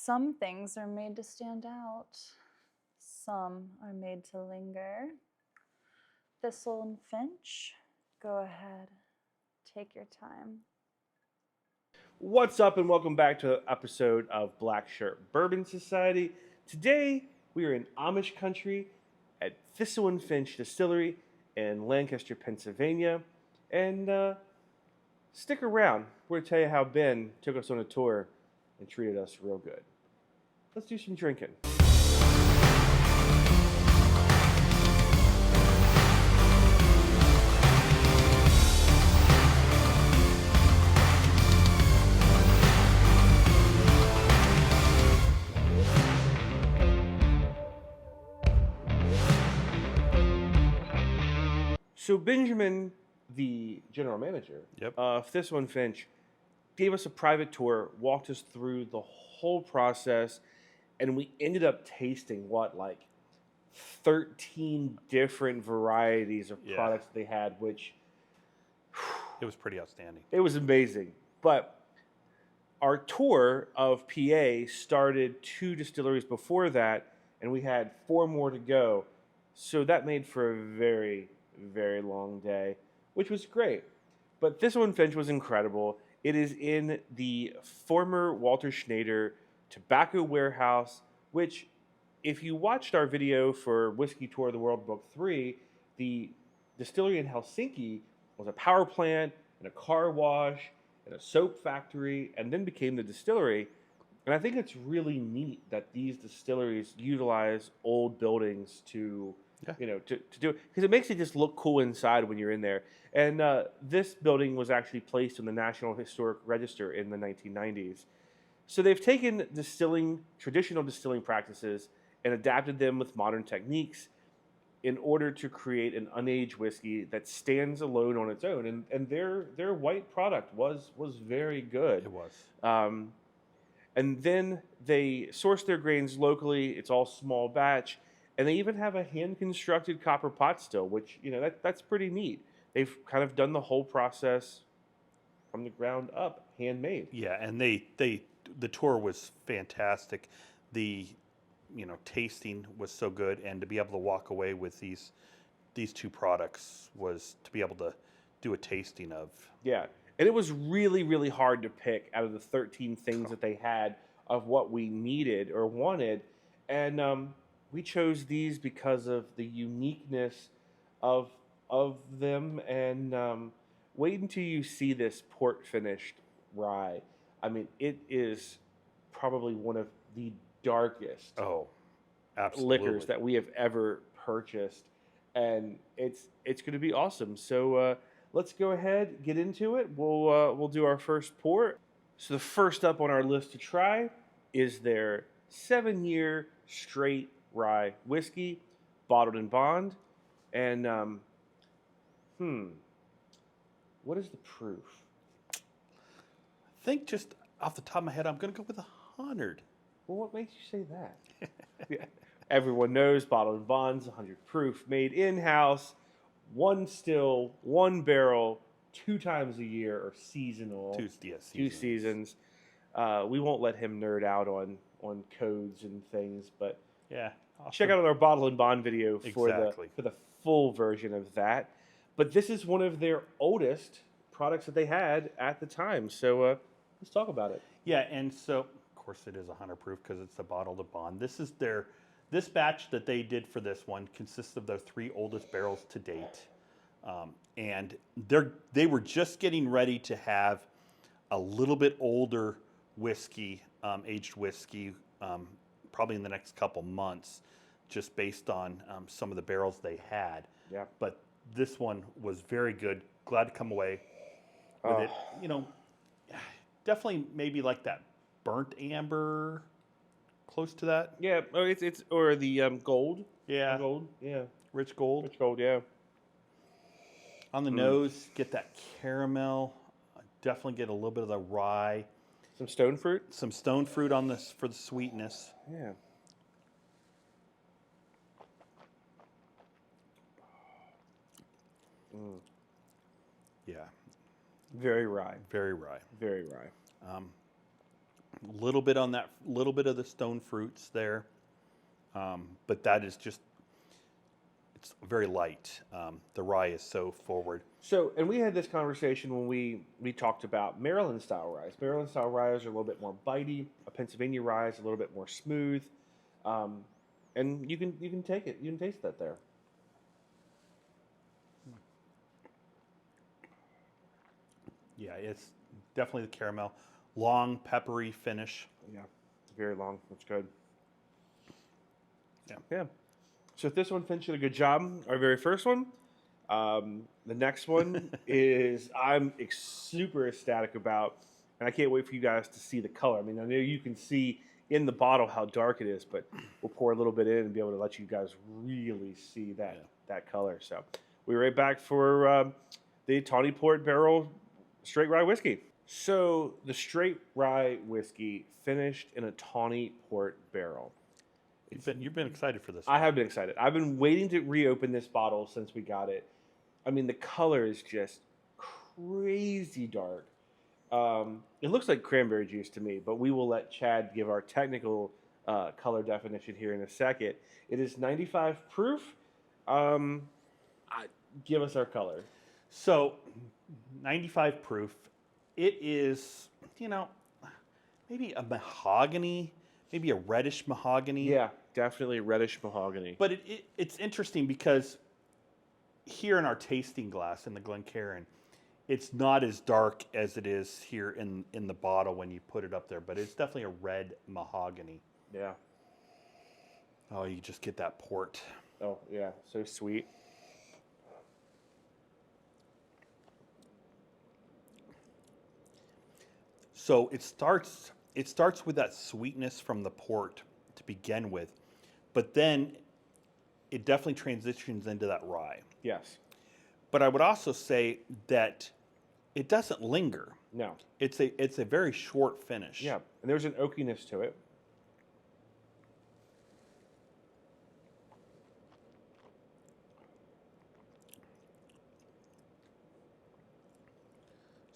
Some things are made to stand out. Some are made to linger. Thistle and Finch, go ahead. Take your time. What's up, and welcome back to an episode of Black Shirt Bourbon Society. Today, we are in Amish country at Thistle Finch Distillery in Lancaster, Pennsylvania. And stick around. We're going to tell you how Ben took us on a tour and treated us real good. Let's do some drinking. So Benjamin, the general manager of Thistle Finch, gave us a private tour, walked us through the whole process, and we ended up tasting, 13 different varieties of products they had, which... It was pretty outstanding. It was amazing. But our tour of PA started 2 distilleries before that, and we had 4 more to go. So that made for a very, very long day, which was great. But Thistle Finch was incredible. It is in the former Walter Schneider Tobacco Warehouse, which, if you watched our video for Whiskey Tour of the World Book 3, the distillery in Helsinki was a power plant and a car wash and a soap factory, and then became the distillery. And I think it's really neat that these distilleries utilize old buildings to do it, because it makes it just look cool inside when you're in there. And this building was actually placed on the National Historic Register in the 1990s. So they've taken traditional distilling practices and adapted them with modern techniques in order to create an unaged whiskey that stands alone on its own. And their white product was very good. It was. And then they source their grains locally. It's all small batch. And they even have a hand-constructed copper pot still, which, that's pretty neat. They've kind of done the whole process from the ground up, handmade. Yeah, and the tour was fantastic. The tasting was so good, and to be able to walk away with these 2 products was to be able to do a tasting of. Yeah, and it was really, really hard to pick out of the 13 things that they had of what we needed or wanted. And we chose these because of the uniqueness of them. And wait until you see this port finished rye. I mean, it is probably one of the darkest liquors that we have ever purchased, and it's going to be awesome. So let's go ahead, get into it. We'll do our first pour. So the first up on our list to try is their 7-year straight rye whiskey, bottled in bond. And what is the proof? I think, just off the top of my head, I'm going to go with 100. Well, what makes you say that? Yeah. Everyone knows bottled in bond's 100 proof, made in-house, 1 still, 1 barrel, 2 times a year, or seasonal. 2 seasons. We won't let him nerd out on codes and things, but check out our bottle and bond video for the full version of that. But this is one of their oldest products that they had at the time. So let's talk about it. Yeah, and so of course it is 100 proof because it's the bottle to bond. This batch that they did for this one consists of their 3 oldest barrels to date, and they were just getting ready to have a little bit older whiskey, aged whiskey, probably in the next couple months, just based on some of the barrels they had. Yeah. But this one was very good. Glad to come away with it. Definitely maybe like that burnt amber, close to that. Yeah, or the gold. Yeah. Gold. Yeah. Rich gold. Rich gold. Yeah. On the nose, get that caramel. Definitely get a little bit of the rye. Some stone fruit. Some stone fruit on this for the sweetness. Yeah. Yeah. Very rye. Very rye. Very rye. A little bit on that, little bit of the stone fruits there, but that is just, it's very light. The rye is so forward. So, and we had this conversation when we talked about Maryland style ryes. Maryland style ryes are a little bit more bitey. A Pennsylvania rye is a little bit more smooth, and you can take it. You can taste that there. Yeah, it's definitely the caramel, long peppery finish. Yeah, very long. That's good. Yeah. Yeah. So Thistle Finch did a good job. Our very first one. The next one is I'm super ecstatic about, and I can't wait for you guys to see the color. I mean, I know you can see in the bottle how dark it is, but we'll pour a little bit in and be able to let you guys really see that color. So we're right back for the Tawny Port Barrel Straight Rye Whiskey. So the Straight Rye Whiskey finished in a Tawny Port Barrel. You've been excited for this. I have been excited. I've been waiting to reopen this bottle since we got it. I mean, the color is just crazy dark. It looks like cranberry juice to me, but we will let Chad give our technical color definition here in a second. It is 95 proof. Give us our color. So, 95 proof. It is, maybe a mahogany, maybe a reddish mahogany. Yeah, definitely reddish mahogany. But it's interesting because here in our tasting glass in the Glencairn, it's not as dark as it is here in the bottle when you put it up there, but it's definitely a red mahogany. Yeah. Oh, you just get that port. Oh, yeah, so sweet. So it starts with that sweetness from the port to begin with, but then it definitely transitions into that rye. Yes. But I would also say that it doesn't linger. No. It's a very short finish. Yeah, and there's an oakiness to it.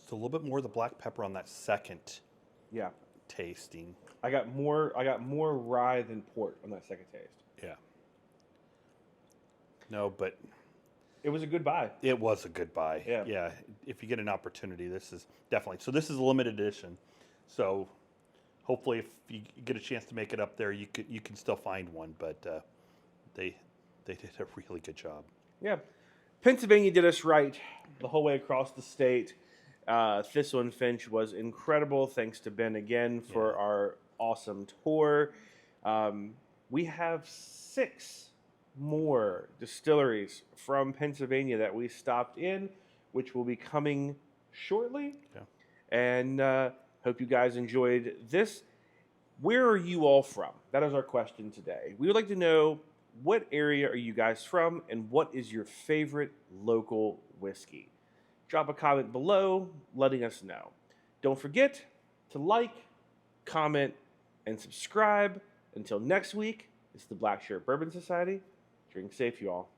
So a little bit more of the black pepper on that second Yeah. tasting. I got more rye than port on that second taste. Yeah. No, but It was a good buy. it was a good buy. Yeah. Yeah. If you get an opportunity, this is definitely. So this is a limited edition. So hopefully, if you get a chance to make it up there, you can still find one. But they did a really good job. Yeah. Pennsylvania did us right the whole way across the state. Thistle Finch was incredible. Thanks to Ben again for our awesome tour. We have 6 more distilleries from Pennsylvania that we stopped in, which will be coming shortly. Yeah. And hope you guys enjoyed this. Where are you all from? That is our question today. We would like to know, what area are you guys from, and what is your favorite local whiskey? Drop a comment below letting us know. Don't forget to like, comment, and subscribe. Until next week, it's the Black Shirt Bourbon Society. Drink safe, you all.